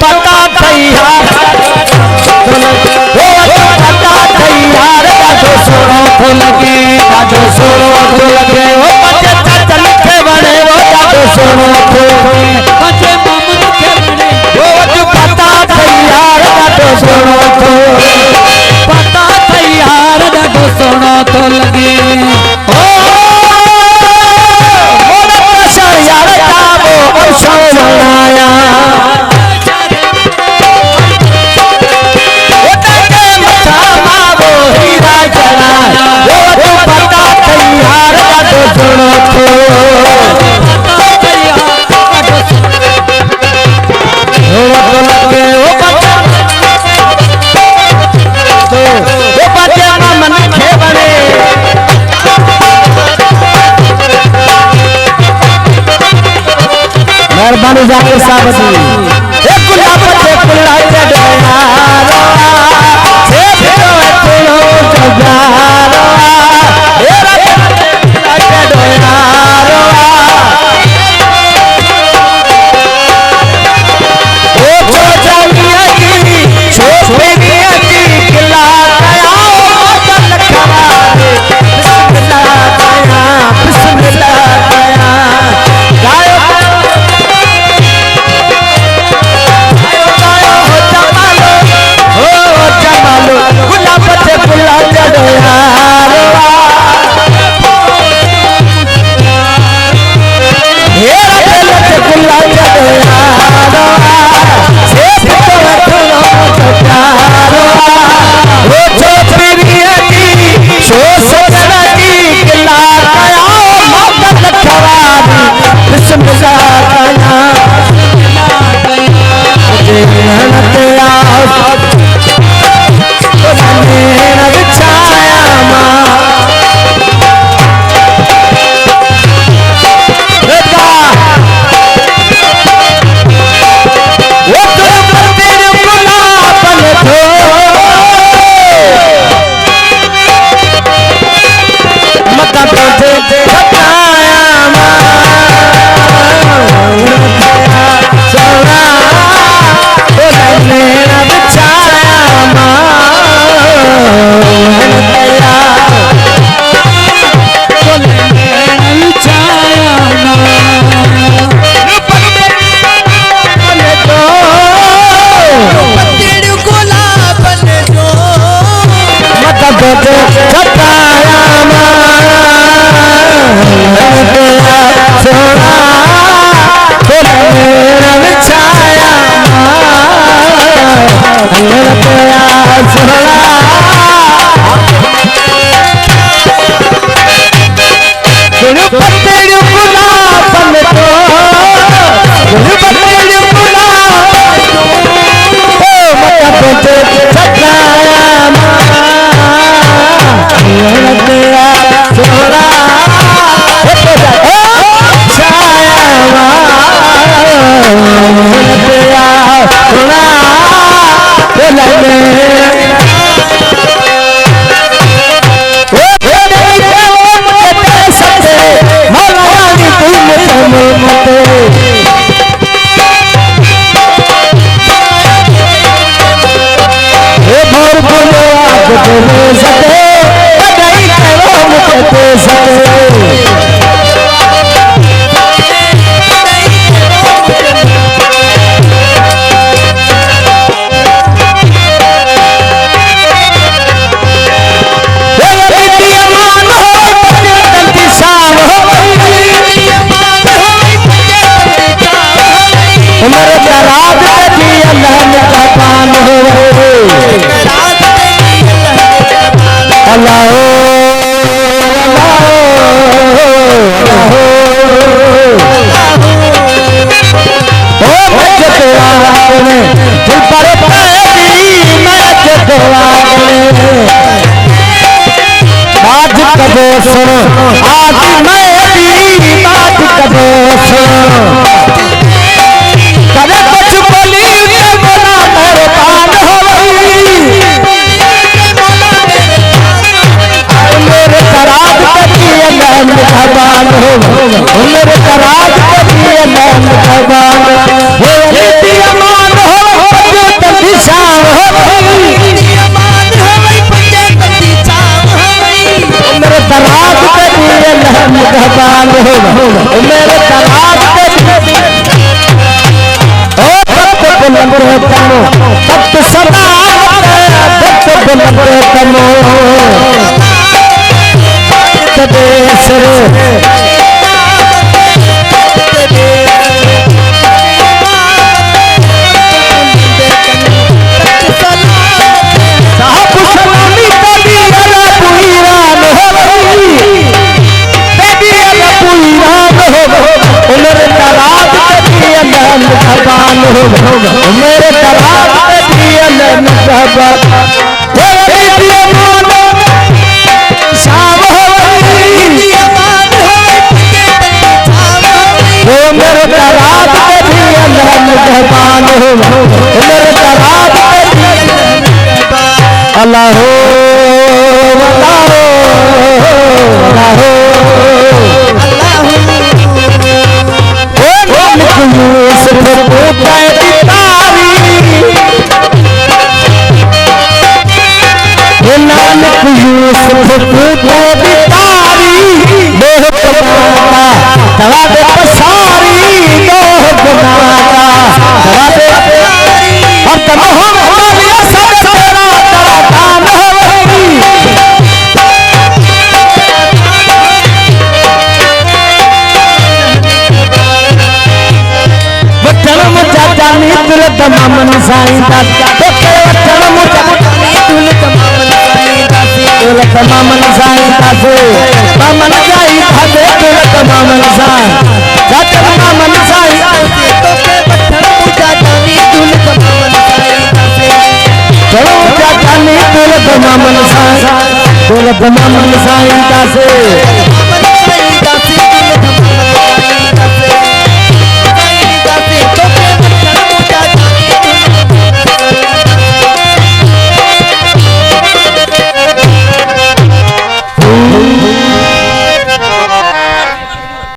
पता तैयार पता तैयार दादो सोनो तो लगे दादो सोनो तो लगे वो बच्चे चाचा लिखे बने वो दादो सोनो तो बच्चे मामन के बने वो पता तैयार दादो सोनो तो पता तैयार दादो सोनो तो लगे ओ मोरा प्रशा यार ताबो और सोनाया मेहरबानी जाकिर साहब जी एक गुलाब के फुला चढ़ाया से फिरो फुलो जगारो ए फुला चढ़ाया ओ छोजानिया की छोपेनिया की किला गया चल खवा बिस्मिल्लाह गया गायो गुलाब से फुला चढ़ाया हेरा दिल से फुला चढ़ाया से फिरो फुलो जगारो ओ छोपेनिया की छोसना की किला गया मोहब्बत खवा बिस्मिल्लाह गया मुझे मेहनत आओ मेरा बिछाया माँ वो तुम तेरे गुलाबन धो मत तुझे बताया माँ सोना मेरा बिछाया माँ मेहरबान हो मेरे कराज के लिए मेहरबान हो निगहबान हो मेरे तालाब पे ओ तख्त बुलंद तनो तख्त सदा तख्त बुलंद तनो देश मेरे तालाब पे दिया निगहबान शाम हो वो मेरे तालाब पे दिया निगहबान हो मेरे तालाब पे अल्लाह हो नानक यूसुफ को बितारी दोह बनाता दवा दे पसारी दोह बनाता दवा दे और तमहम मालिया सब तेरा तेरा दान होगी वचन मुझा जानी तुल तमामन साईं दा तोखे वचन मुझा तुल तमामन तमामन साईं तासे तमामन साईं तासे तुल तमामन साईं जाते तमामन साईं तोखे वचन मुझा जानी तुल तमामन साईं तासे चलो मुझा जानी तुल तमामन साईं तासे